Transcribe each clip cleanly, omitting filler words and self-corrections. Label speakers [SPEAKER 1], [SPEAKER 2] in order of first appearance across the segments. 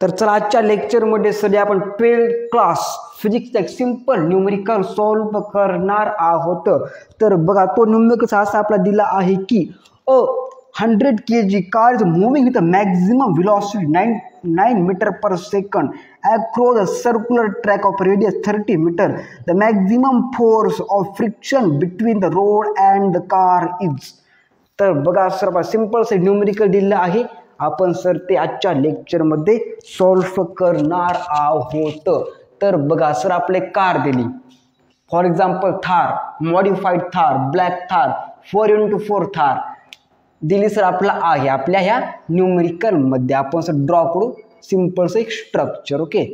[SPEAKER 1] तर चला आजच्या लेक्चरमध्ये सध्या आपण 12th क्लास फिजिक्सचा एक सिंपल न्यूमेरिकल सॉल्व करणार आहोत। तर बघा तो न्यूमेरिकल असा आपला दिला आहे की 100 kg car is moving with a maximum velocity 9 meter per second across a circular track of radius 30 meter. The maximum force of friction between the road and the car is. तर बघा sir simple से numerical दिलं आहे, आपण sir ते आजच्या लेक्चरमध्ये solve करणार आहोत। तर बघा सर आपले कार दिली, for example Thar, modified Thar, black Thar, 4x4 Thar दिली सर आपला आहे आपल्या ह्या न्यूमेरिकल मध्ये। आपण सर ड्रॉ करू सिंपल एक स्ट्रक्चर। ओके,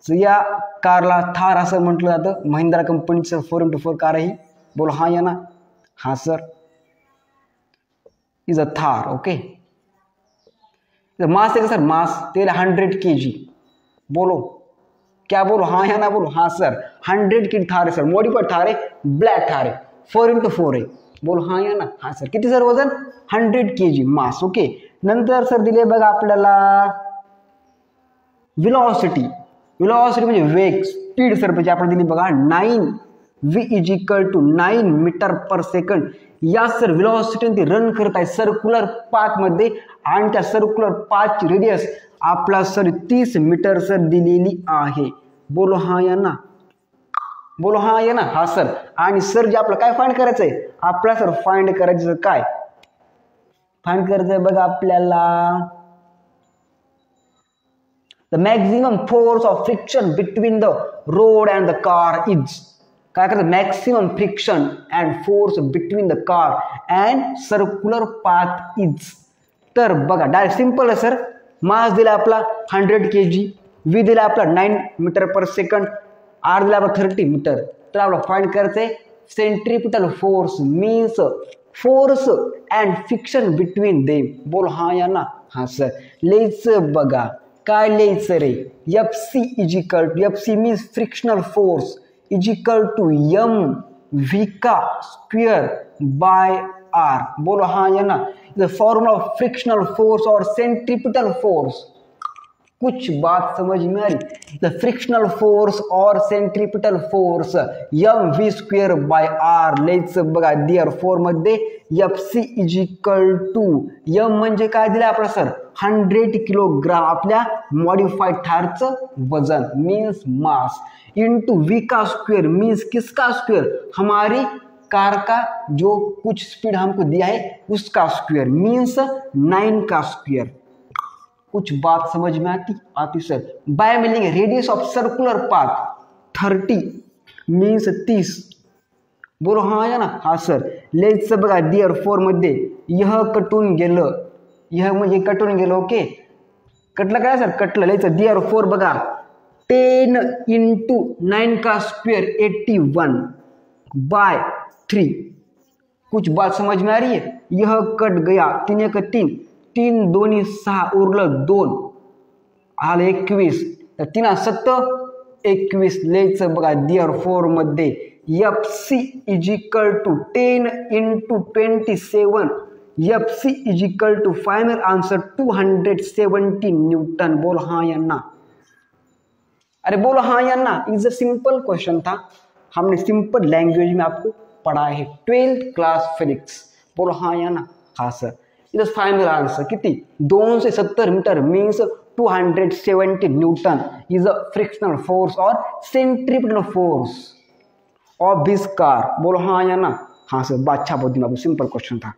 [SPEAKER 1] सो या कारला थार असं म्हटलं जातं, महिंद्रा कंपनीचं 4x4 कार आहे। बोलो हाँ या ना? हाँ सर, इज अ थार। ओके, मास है सर, मास तेरा 100 kg। बोलो क्या, बोलो हाँ या ना? बोलो हाँ सर, 100 kg थार है सर, मॉडिफाइड थार है, ब्लैक थार है, 4x4 है। बोलो हाँ या ना? हाँ सर, किती सर वजन? 100 kg मास। ओके, नंतर सर दिले बघा आपल्याला वेलोसिटी, वेलोसिटी म्हणजे वेग, स्पीड सर म्हणजे आपण दिली बघा 9 v = 9 मीटर पर सेकंड। या सर वेलोसिटी रन करत आहे सर्क्युलर पाथ मध्ये, आणि त्या सर्क्युलर पाथ रेडियस आपला सर 30 मीटर सर दिलेली आहे। बोलो हाँ या ना? बोलो हाँ या ना? हा सर, आणि सर जे आपलं काय फाइंड करायचं आहे, आपला सर फाइंड करायचं काय, फाइंड करायचं बघा आपल्याला the maximum force of friction between the road and the car is. काय करायचं? Maximum friction and force between the car and circular path is. तर बघा डायरेक्ट सिंपल आहे सर, मास दिला आपला 100 kg, व्ही दिला आपला 9 मीटर पर सेकंड, आर दिला आपला 30 मीटर। तर आपल्याला फाइंड करायचंय centripetal force means force and friction between them. बोल हाँ या ना? हाँ सर, लिहायचं बघा काय लिहायचं रे, FC = FC means frictional force = mv² by r। बोलो हाँ या ना? The formula of frictional force और सेंट्रिपिटल फोर्स, कुछ बात समझ में आ रही? द फ्रिक्शनल फोर्स और centripetal force mv² by r let's बघा देअरफॉर मध्ये FC = m म्हणजे काय दिलं आपलं सर 100 किलोग्राम आपल्या मॉडिफाइड थारचं वजन मीन्स मास, इंटू v का स्क्वायर मीन्स किसका स्क्वायर, हमारी कार का जो कुछ स्पीड हमको दिया है उसका स्क्वायर मीन्स 9 का स्क्वायर। कुछ बात समझ में आती सर? बाय मिलेंगे radius of circular path 30 means 30। बोलो हाँ या ना? हाँ सर, लेट्स बघा देअरफॉर मध्ये यह कटून गेलं, यह म्हणजे कटून गेलं। ओके, कटलं काय सर? कटलं। लेट्स देअरफॉर बघा 10 × 9 का स्क्वायर 81 by 3। कुछ बात समझ में आ रही है? यह कट गया, 3 × 3, 3 × 2 = 6 उरलं 2 आलं 21, 3 × 7 21। लेट्स बघा देअरफॉर मध्ये FC = 10 × 27, FC = final answer 270 Newton. बोलो हाँ या ना? अरे बोलो हाँ या ना? इज अ सिंपल क्वेश्चन था, हमने सिंपल लैंग्वेज में आपको पढ़ा है 12th क्लास फिजिक्स। बोलो हाँ या ना? हाँ सर, इज फाइनल आंसर किती 270 metre means 270 newton is a frictional force और centripetal force of this car. बोलो हाँ या ना? हाँ सर, अच्छा बहुत सिंपल क्वेश्चन था।